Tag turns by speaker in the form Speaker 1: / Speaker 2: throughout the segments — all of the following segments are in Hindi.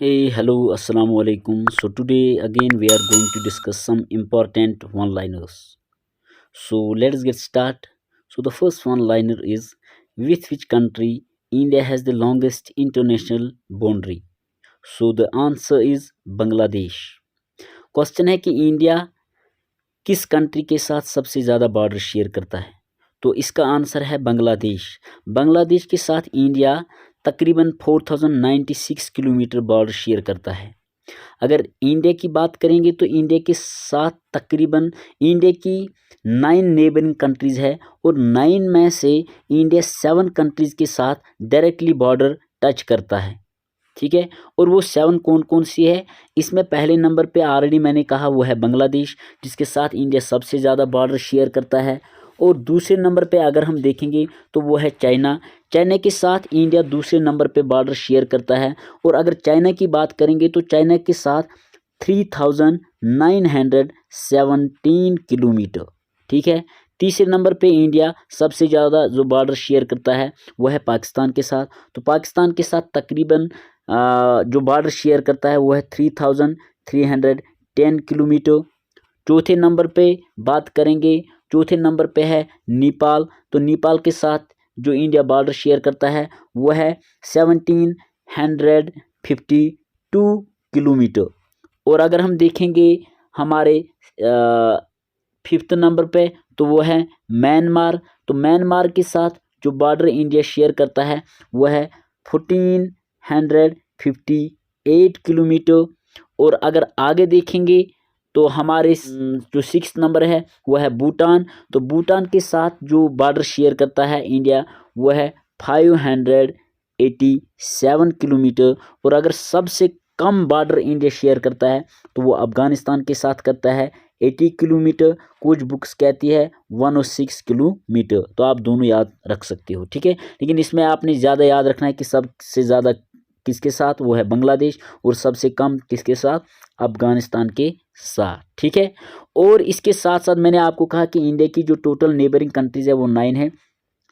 Speaker 1: Hey, hello, assalamu alaikum. So today again we are going to discuss some important one-liners. So let's get started. So the first one-liner is, with which country India has the longest international boundary? So the answer is Bangladesh. Question है कि इंडिया किस कंट्री के साथ सबसे ज़्यादा बॉर्डर शेयर करता है? तो इसका आंसर है बांग्लादेश। बांग्लादेश के साथ इंडिया तकरीबन 4096 किलोमीटर बॉर्डर शेयर करता है। अगर इंडिया की बात करेंगे तो इंडिया के साथ तकरीबन इंडिया की 9 नेबरिंग कंट्रीज़ है और 9 में से इंडिया 7 कंट्रीज़ के साथ डायरेक्टली बॉर्डर टच करता है। ठीक है, और वो 7 कौन कौन सी है? इसमें पहले नंबर पे ऑलरेडी मैंने कहा वो है बांग्लादेश, जिसके साथ इंडिया सबसे ज़्यादा बॉर्डर शेयर करता है। और दूसरे नंबर पे अगर हम देखेंगे तो वो है चाइना। चाइना के साथ इंडिया दूसरे नंबर पे बॉर्डर शेयर करता है। और अगर चाइना की बात करेंगे तो चाइना के साथ 3917 किलोमीटर। ठीक है, तीसरे नंबर पे इंडिया सबसे ज़्यादा जो बॉर्डर शेयर करता है वो है पाकिस्तान के साथ। तो पाकिस्तान के साथ तकरीबन जो बॉर्डर शेयर करता है वो है 3310 किलोमीटर। चौथे नंबर पे बात करेंगे, चौथे नंबर पे है नेपाल। तो नेपाल के साथ जो इंडिया बॉर्डर शेयर करता है वो है 1752 किलोमीटर। और अगर हम देखेंगे हमारे फिफ्थ नंबर पे तो वो है म्यांमार। तो म्यांमार के साथ जो बॉर्डर इंडिया शेयर करता है वो है 1458 किलोमीटर। और अगर आगे देखेंगे तो हमारे जो 6 नंबर है वो है भूटान। तो भूटान के साथ जो बॉर्डर शेयर करता है इंडिया वो है 587 किलोमीटर। और अगर सबसे कम बॉर्डर इंडिया शेयर करता है तो वो अफ़गानिस्तान के साथ करता है 80 किलोमीटर। कुछ बुक्स कहती है 106 किलोमीटर। तो आप दोनों याद रख सकते हो। ठीक है, लेकिन इसमें आपने ज़्यादा याद रखना है कि सबसे ज़्यादा किसके साथ, वो है बांग्लादेश, और सबसे कम किसके साथ, अफ़गानिस्तान के साथ। ठीक है, और इसके साथ साथ मैंने आपको कहा कि इंडिया की जो टोटल नेबरिंग कंट्रीज़ है वो 9 है,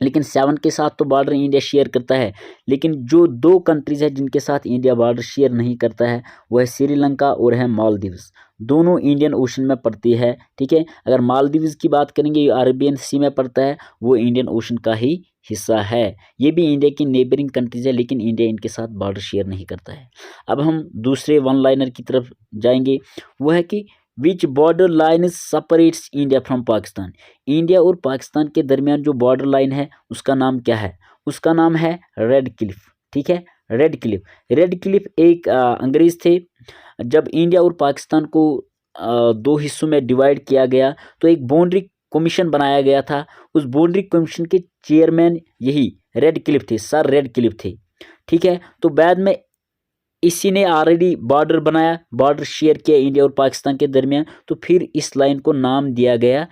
Speaker 1: लेकिन 7 के साथ तो बॉर्डर इंडिया शेयर करता है। लेकिन जो 2 कंट्रीज़ है जिनके साथ इंडिया बॉर्डर शेयर नहीं करता है वो है श्रीलंका और है मालदीव्स। दोनों इंडियन ओशन में पड़ती है। ठीक है, अगर मालदीव्स की बात करेंगे ये अरेबियन सी में पड़ता है, वो इंडियन ओशन का ही हिस्सा है। ये भी इंडिया की नेबरिंग कंट्रीज़ है, लेकिन इंडिया इनके साथ बॉर्डर शेयर नहीं करता है। अब हम दूसरे वन लाइनर की तरफ जाएंगे, वो है कि which border line separates India from Pakistan. India और पाकिस्तान के दरमियान जो बॉर्डर लाइन है उसका नाम क्या है? उसका नाम है रेड क्लिफ। ठीक है, रेड क्लिफ। रेड क्लिफ एक अंग्रेज़ थे। जब इंडिया और पाकिस्तान को 2 हिस्सों में डिवाइड किया गया तो एक बाउंड्री कमीशन बनाया गया था। उस बाउंड्री कमीशन के चेयरमैन यही रेड क्लिफ थे, सर रेड क्लिफ थे। ठीक है, तो बाद में इसी ने ऑलरेडी बॉर्डर बनाया, बॉर्डर शेयर किया इंडिया और पाकिस्तान के दरमियान। तो फिर इस लाइन को नाम दिया गया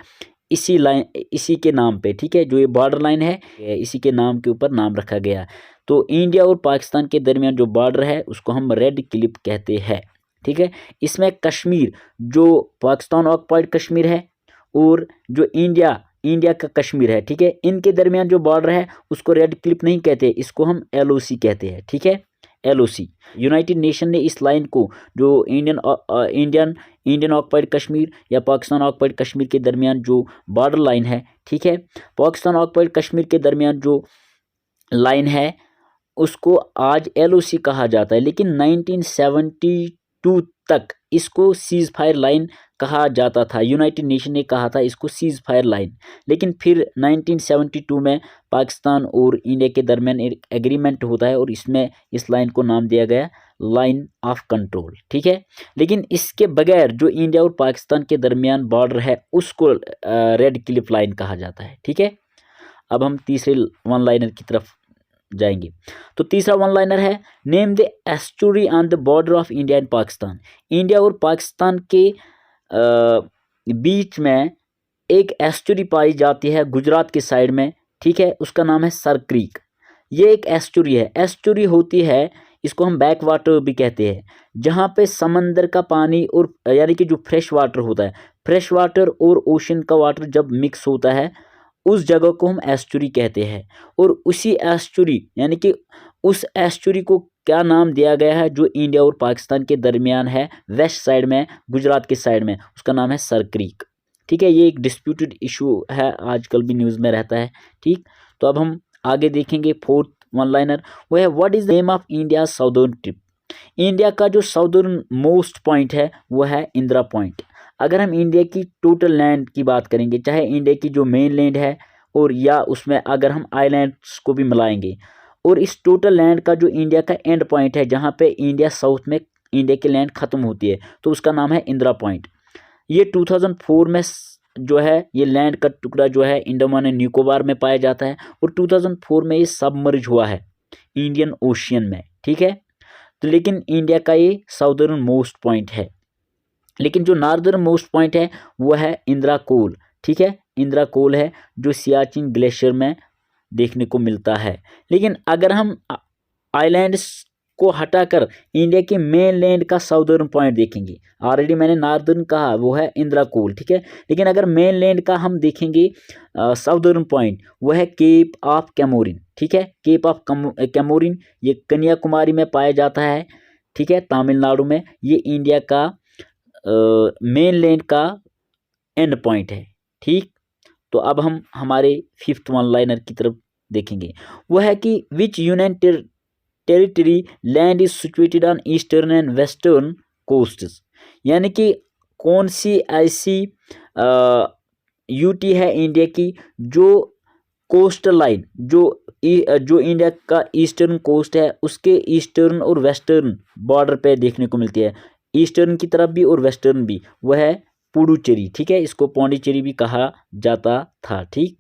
Speaker 1: इसी के नाम पे। ठीक है, जो ये बॉर्डर लाइन है इसी के नाम के ऊपर नाम रखा गया। तो इंडिया और पाकिस्तान के दरमियान जो बॉर्डर है उसको हम रेड क्लिफ कहते हैं। ठीक है, इसमें कश्मीर, जो पाकिस्तान ऑक्युपाइड कश्मीर है और जो इंडिया का कश्मीर है, ठीक है, इनके दरमियान जो बॉर्डर है उसको रेड क्लिफ नहीं कहते, इसको हम LOC कहते हैं। ठीक है, LOC। यूनाइटेड नेशन ने इस लाइन को जो इंडियन ऑक्युपाइड कश्मीर या पाकिस्तान ऑक्युपाइड कश्मीर के दरमियान जो बॉर्डर लाइन है, ठीक है, पाकिस्तान ऑक्युपाइड कश्मीर के दरमियान जो लाइन है उसको आज LOC कहा जाता है। लेकिन 1972 तक इसको सीज फायर लाइन कहा जाता था। यूनाइटेड नेशन ने कहा था इसको सीज फायर लाइन। लेकिन फिर 1972 में पाकिस्तान और इंडिया के दरमियान एक एग्रीमेंट होता है और इसमें इस लाइन को नाम दिया गया लाइन ऑफ कंट्रोल। ठीक है, लेकिन इसके बगैर जो इंडिया और पाकिस्तान के दरमियान बॉर्डर है उसको रेड क्लिफ लाइन कहा जाता है। ठीक है, अब हम तीसरे वन लाइनर की तरफ जाएंगे। तो तीसरा वन लाइनर है, name the estuary on the border of India and Pakistan. India और पाकिस्तान के बीच में एक एस्चुरी पाई जाती है गुजरात के साइड में। ठीक है, उसका नाम है सर क्रीक। ये एक एस्चुरी है। एस्चुरी होती है, इसको हम बैक वाटर भी कहते हैं, जहाँ पे समंदर का पानी और यानी कि जो फ्रेश वाटर होता है, फ्रेश वाटर और ओशन का वाटर जब मिक्स होता है उस जगह को हम एस्चुरी कहते हैं। और उसी एस्चुरी यानी कि उस एस्चुरी को क्या नाम दिया गया है जो इंडिया और पाकिस्तान के दरमियान है, वेस्ट साइड में, गुजरात के साइड में, उसका नाम है सर क्रीक। ठीक है, ये एक डिस्प्यूटेड इशू है, आजकल भी न्यूज़ में रहता है। ठीक, तो अब हम आगे देखेंगे फोर्थ वन लाइनर, वो है what is the name of India southern tip. India का जो साउदर्न मोस्ट पॉइंट है वो है इंदिरा पॉइंट। अगर हम इंडिया की टोटल लैंड की बात करेंगे, चाहे इंडिया की जो मेन लैंड है और या उसमें अगर हम आइलैंड्स को भी मिलाएंगे, और इस टोटल लैंड का जो इंडिया का एंड पॉइंट है जहाँ पे इंडिया साउथ में इंडिया की लैंड ख़त्म होती है, तो उसका नाम है इंदिरा पॉइंट। ये 2004 में जो है ये लैंड का टुकड़ा जो है अंडमान एंड निकोबार में पाया जाता है, और 2004 में ये सबमर्ज हुआ है इंडियन ओशियन में। ठीक है, तो लेकिन इंडिया का ये साउदर्न मोस्ट पॉइंट है, लेकिन जो नॉर्दर्न मोस्ट पॉइंट है वो है इंदिरा कोल। ठीक है, इंदिरा कोल है जो सियाचिन ग्लेशियर में देखने को मिलता है। लेकिन अगर हम आइलैंड्स को हटाकर इंडिया के मेन लैंड का साउदर्न पॉइंट देखेंगे, ऑलरेडी मैंने नॉर्दर्न कहा वो है इंदिरा कोल। ठीक है, लेकिन अगर मेन लैंड का हम देखेंगे साउदर्न पॉइंट, वो है केप ऑफ कैमोरिन। ठीक है, केप ऑफ कैमोरिन ये कन्याकुमारी में पाया जाता है। ठीक है, तमिलनाडु में। ये इंडिया का मेन लैंड का एंड पॉइंट है। ठीक, तो अब हम हमारे फिफ्थ वन लाइनर की तरफ देखेंगे, वो है कि which union territory land is situated on eastern and western coasts. यानी कि कौन सी ऐसी यूटी है इंडिया की जो कोस्टल लाइन जो इंडिया का ईस्टर्न कोस्ट है उसके ईस्टर्न और वेस्टर्न बॉर्डर पे देखने को मिलती है, ईस्टर्न की तरफ भी और वेस्टर्न भी, वह है पुडुचेरी। ठीक है, इसको पौंडीचेरी भी कहा जाता था। ठीक,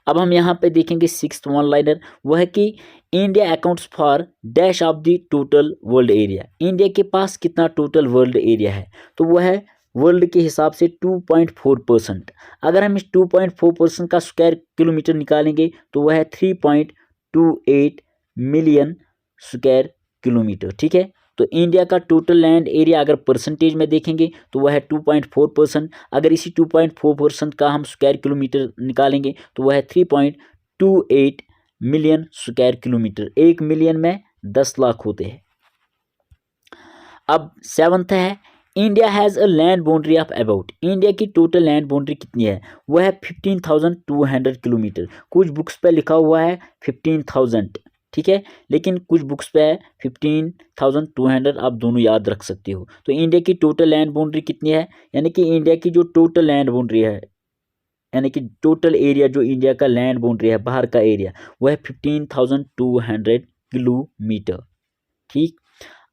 Speaker 1: अब हम यहाँ पे देखेंगे सिक्स्थ वन लाइनर, वह है कि India accounts for dash of the total world area. India के पास कितना टोटल वर्ल्ड एरिया है, तो वह है वर्ल्ड के हिसाब से 2.4%। अगर हम इस 2.4% का स्क्वायर किलोमीटर निकालेंगे तो वह है 3.28 मिलियन स्क्वायर किलोमीटर। ठीक है, तो इंडिया का टोटल लैंड एरिया अगर परसेंटेज में देखेंगे तो वह है 2.4%। अगर इसी 2.4% का हम स्क्वायर किलोमीटर निकालेंगे तो वह है 3.28 मिलियन स्क्वायर किलोमीटर। 1 मिलियन में 10 लाख होते हैं। अब सेवंथ है, India has a land boundary of about. India की टोटल लैंड बाउंड्री कितनी है, वह है 15,200 किलोमीटर। कुछ बुक्स पे लिखा हुआ है 15,000। ठीक है, लेकिन कुछ बुक्स पे है 15,200, आप दोनों याद रख सकते हो। तो इंडिया की टोटल लैंड बाउंड्री कितनी है, यानी कि इंडिया की जो टोटल लैंड बाउंड्री है, यानी कि टोटल एरिया जो इंडिया का लैंड बाउंड्री है, बाहर का एरिया, वह है 15,200 किलोमीटर। ठीक,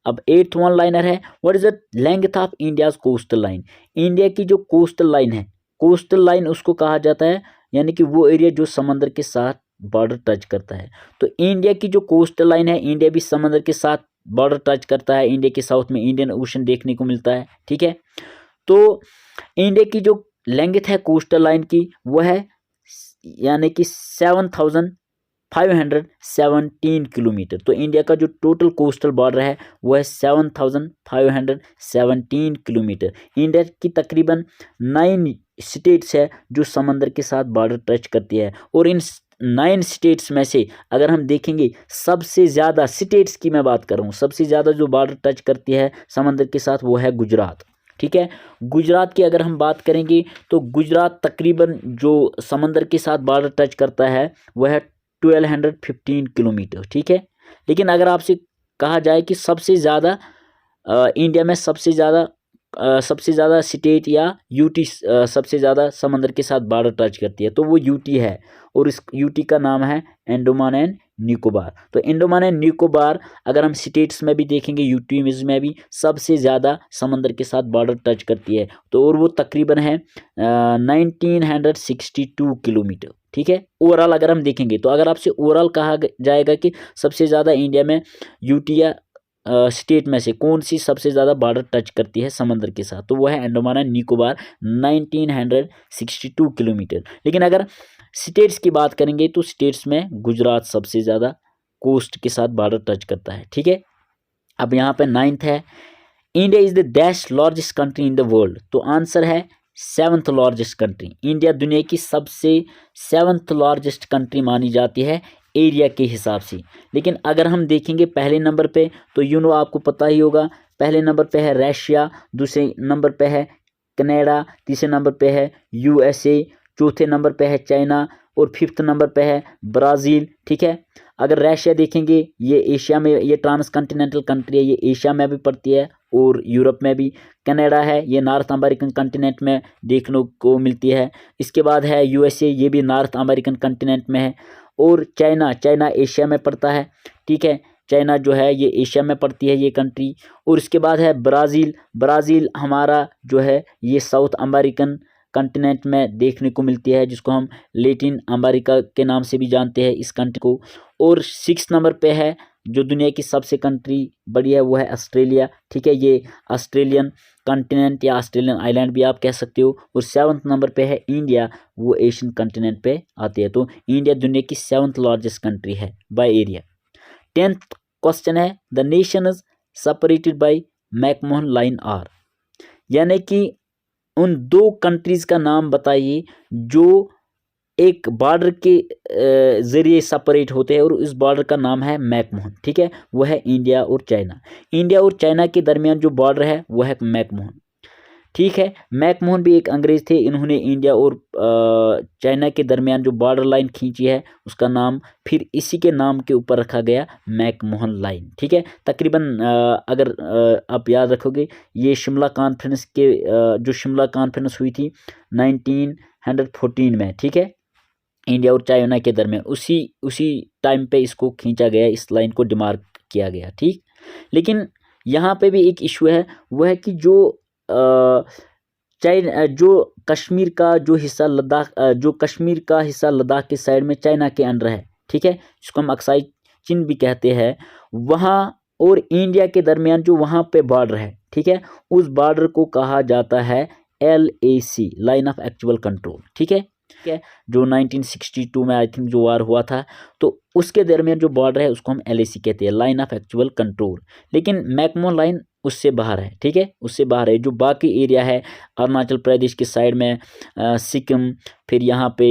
Speaker 1: अब एट्थ वन लाइनर है, what is the length of India's coastal line. India की जो कोस्टल लाइन है, कोस्टल लाइन उसको कहा जाता है, यानी कि वो एरिया जो समंदर के साथ बॉर्डर टच करता है। तो इंडिया की जो कोस्टल लाइन है, इंडिया भी समंदर के साथ बॉर्डर टच करता है। इंडिया के साउथ में इंडियन ओशन देखने को मिलता है। ठीक है, तो इंडिया की जो लेंथ है कोस्टल लाइन की, वह है यानी कि 7,517 किलोमीटर। तो इंडिया का जो टोटल कोस्टल बॉर्डर है वह है 7,517 किलोमीटर। इंडिया की तकरीबन 9 स्टेट्स है जो समंदर के साथ बॉर्डर टच करती है, और इन 9 स्टेट्स में से अगर हम देखेंगे सबसे ज़्यादा स्टेट्स की मैं बात कर रहा हूँ, सबसे ज़्यादा जो बॉर्डर टच करती है समंदर के साथ वो है गुजरात। ठीक है, गुजरात की अगर हम बात करेंगे तो गुजरात तकरीबन जो समंदर के साथ बॉर्डर टच करता है वह है 1215 किलोमीटर। ठीक है, लेकिन अगर आपसे कहा जाए कि सबसे ज़्यादा इंडिया में सबसे ज़्यादा स्टेट या यूटी सबसे ज़्यादा समंदर के साथ बॉर्डर टच करती है, तो वो यूटी है, और इस यूटी का नाम है अंडमान एंड निकोबार। तो अंडमान एंड निकोबार अगर हम स्टेट्स में भी देखेंगे, यूटी में भी सबसे ज़्यादा समंदर के साथ बॉर्डर टच करती है, तो और वो तकरीबन है 1962 किलोमीटर। ठीक है, ओवरऑल अगर हम देखेंगे तो अगर आपसे ओवरऑल कहा जाएगा कि सबसे ज़्यादा इंडिया में यूटी या स्टेट में से कौन सी सबसे ज़्यादा बॉर्डर टच करती है समंदर के साथ, तो वो है अंडमान एंड निकोबार 1962 किलोमीटर। लेकिन अगर स्टेट्स की बात करेंगे तो स्टेट्स में गुजरात सबसे ज़्यादा कोस्ट के साथ बॉर्डर टच करता है। ठीक है, अब यहाँ पे 9th है, India is the dash largest country in the world. तो आंसर है 7th लार्जेस्ट कंट्री। इंडिया दुनिया की सबसे 7th लार्जेस्ट कंट्री मानी जाती है एरिया के हिसाब से। लेकिन अगर हम देखेंगे पहले नंबर पे तो आपको पता ही होगा, पहले नंबर पे है रशिया, दूसरे नंबर पे है कनाडा, तीसरे नंबर पे है USA, चौथे नंबर पे है चाइना और फिफ्थ नंबर पे है ब्राज़ील। ठीक है, अगर रशिया देखेंगे ये एशिया में, ये ट्रांस कॉन्टिनेंटल कंट्री है, ये एशिया में भी पड़ती है और यूरोप में भी। कनाडा है ये नॉर्थ अमेरिकन कंटिनेंट में देखने को मिलती है। इसके बाद है USA, ये भी नॉर्थ अमेरिकन कंटिनेंट में है। और चाइना एशिया में पड़ता है। ठीक है, चाइना जो है ये एशिया में पड़ती है ये कंट्री। और इसके बाद है ब्राज़ील हमारा जो है ये साउथ अमेरिकन कंटिनेंट में देखने को मिलती है, जिसको हम लैटिन अमेरिका के नाम से भी जानते हैं इस कंट्री को। और 6 नंबर पे है जो दुनिया की सबसे कंट्री बड़ी है, वो है ऑस्ट्रेलिया। ठीक है, ये ऑस्ट्रेलियन कंटिनेंट या ऑस्ट्रेलियन आइलैंड भी आप कह सकते हो। और 7th नंबर पे है इंडिया, वो एशियन कंटिनेंट पे आती है। तो इंडिया दुनिया की 7th लार्जेस्ट कंट्री है बाय एरिया। 10th क्वेश्चन है the nations separated by McMahon line are, यानी कि उन 2 कंट्रीज़ का नाम बताइए जो एक बॉर्डर के ज़रिए सेपरेट होते हैं और उस बॉर्डर का नाम है मैकमोहन। ठीक है, वो है इंडिया और चाइना के दरमियान जो बॉर्डर है वो है मैकमोहन। ठीक है, मैकमोहन भी एक अंग्रेज़ थे, इन्होंने इंडिया और चाइना के दरमियान जो बॉर्डर लाइन खींची है उसका नाम फिर इसी के नाम के ऊपर रखा गया, मैकमोहन लाइन। ठीक है, तकरीबन अगर आप याद रखोगे ये शिमला कॉन्फ्रेंस के जो शिमला कॉन्फ्रेंस हुई थी 1914 में। ठीक है, इंडिया और चाइना के दरमियान उसी टाइम पे इसको खींचा गया, इस लाइन को डिमार्क किया गया। ठीक, लेकिन यहाँ पे भी एक इशू है, वो है कि जो जो कश्मीर का जो हिस्सा लद्दाख के साइड में चाइना के अंडर है। ठीक है, जिसको हम अक्साई चीन भी कहते हैं, वहाँ और इंडिया के दरमियान जो वहाँ पे बॉर्डर है, ठीक है, उस बॉर्डर को कहा जाता है LAC, line of actual control. ठीक है, जो 1962 में आई थिंक जो वार हुआ था, तो उसके दरमियान जो बॉर्डर है उसको हम LAC कहते हैं, लाइन ऑफ एक्चुअल कंट्रोल। लेकिन मैकमोहन लाइन उससे बाहर है। ठीक है, उससे बाहर है। जो बाकी एरिया है अरुणाचल प्रदेश के साइड में, सिक्किम, फिर यहाँ पे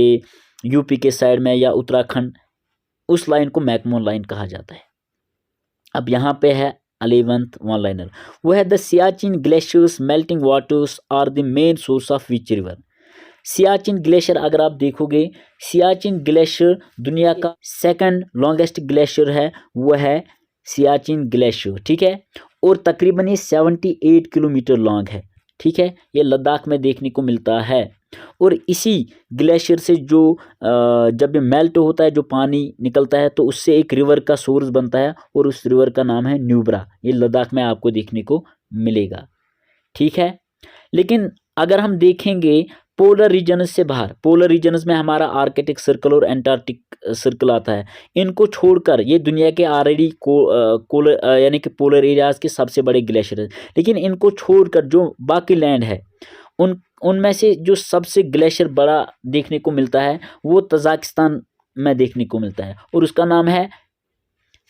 Speaker 1: यूपी के साइड में या उत्तराखंड, उस लाइन को मैकमोहन लाइन कहा जाता है। अब यहाँ पे है 11th वन लाइनर, वो है the Siachen glaciers melting waters are the main source of which river. Siachen glacier अगर आप देखोगे, सियाचिन ग्लेशियर दुनिया का 2nd लॉन्गेस्ट ग्लेशियर है, वो है सियाचिन ग्लेशियर। ठीक है, और तकरीबन ये 78 किलोमीटर लॉन्ग है। ठीक है, ये लद्दाख में देखने को मिलता है। और इसी ग्लेशियर से जो जब ये मेल्ट होता है, जो पानी निकलता है, तो उससे एक रिवर का सोर्स बनता है और उस रिवर का नाम है न्यूब्रा। ये लद्दाख में आपको देखने को मिलेगा। ठीक है, लेकिन अगर हम देखेंगे पोलर रीजन से बाहर, पोलर रीजन्स में हमारा आर्कटिक सर्कल और एंटार्क्टिक सर्कल आता है। इनको छोड़कर ये दुनिया के ऑलरेडी यानी कि पोलर एरियाज के सबसे बड़े ग्लेशियर है। लेकिन इनको छोड़कर जो बाकी लैंड है उनमें से जो सबसे ग्लेशियर बड़ा देखने को मिलता है वो तजाकिस्तान में देखने को मिलता है और उसका नाम है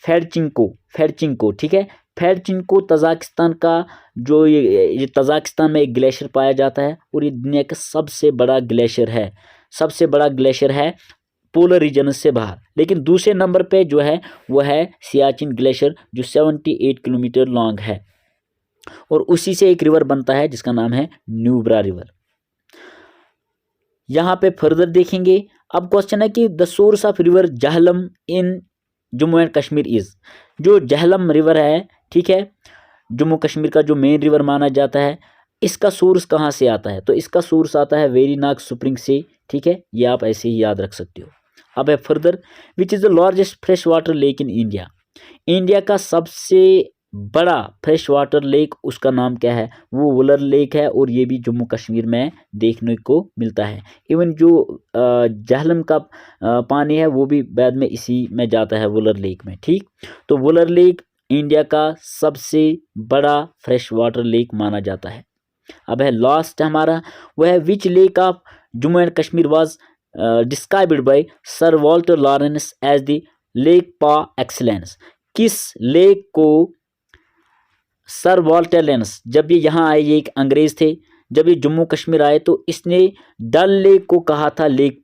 Speaker 1: फेडचिंको। ठीक है, फेडचिंको तजाकिस्तान का जो ये तजाकिस्तान में एक ग्लेशियर पाया जाता है और ये दुनिया का सबसे बड़ा ग्लेशियर है पोलर रीजन से बाहर। लेकिन दूसरे नंबर पे जो है वो है सियाचिन ग्लेशियर, जो 78 किलोमीटर लॉन्ग है और उसी से एक रिवर बनता है जिसका नाम है न्यूब्रा रिवर। यहाँ पे फर्दर देखेंगे। अब क्वेश्चन है कि the source of river Jhelum in Jammu and Kashmir is, जो जहलम रिवर है, ठीक है, जम्मू कश्मीर का जो मेन रिवर माना जाता है, इसका सोर्स कहाँ से आता है? तो इसका सोर्स आता है वेरीनाग स्प्रिंग से। ठीक है, ये आप ऐसे ही याद रख सकते हो। अब है further, which is the largest fresh water lake in India. India का सबसे बड़ा फ्रेश वाटर लेक, उसका नाम क्या है? वो वुलर लेक है और ये भी जम्मू कश्मीर में देखने को मिलता है। इवन जो जहलम का पानी है वो भी बाद में इसी में जाता है, वुलर लेक में। ठीक, तो वुलर लेक इंडिया का सबसे बड़ा फ्रेश वाटर लेक माना जाता है। अब है लास्ट हमारा, वह है which lake of Jammu and Kashmir was described by sir Walter Lawrence as the lake par excellence. किस लेक को सर वॉल्टर लॉरेंस, जब ये यहाँ आए, ये एक अंग्रेज थे, जब ये जम्मू कश्मीर आए तो इसने डल लेक को कहा था lake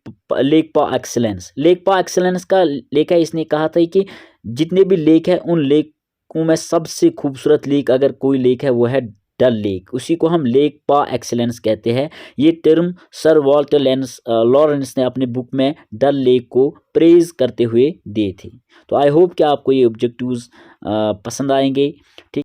Speaker 1: par excellence. Lake par excellence का लेक है, इसने कहा था कि जितने भी लेक है उन लेकों में सबसे खूबसूरत लेक अगर कोई लेक है वो है डल लेक, उसी को हम लेक पा एक्सीलेंस कहते हैं। ये टर्म सर वॉल्टर लॉरेंस ने अपने बुक में डल लेक को प्रेज करते हुए दिए थे। तो आई होप कि आपको ये ऑब्जेक्टिव्स पसंद आएंगे। ठीक।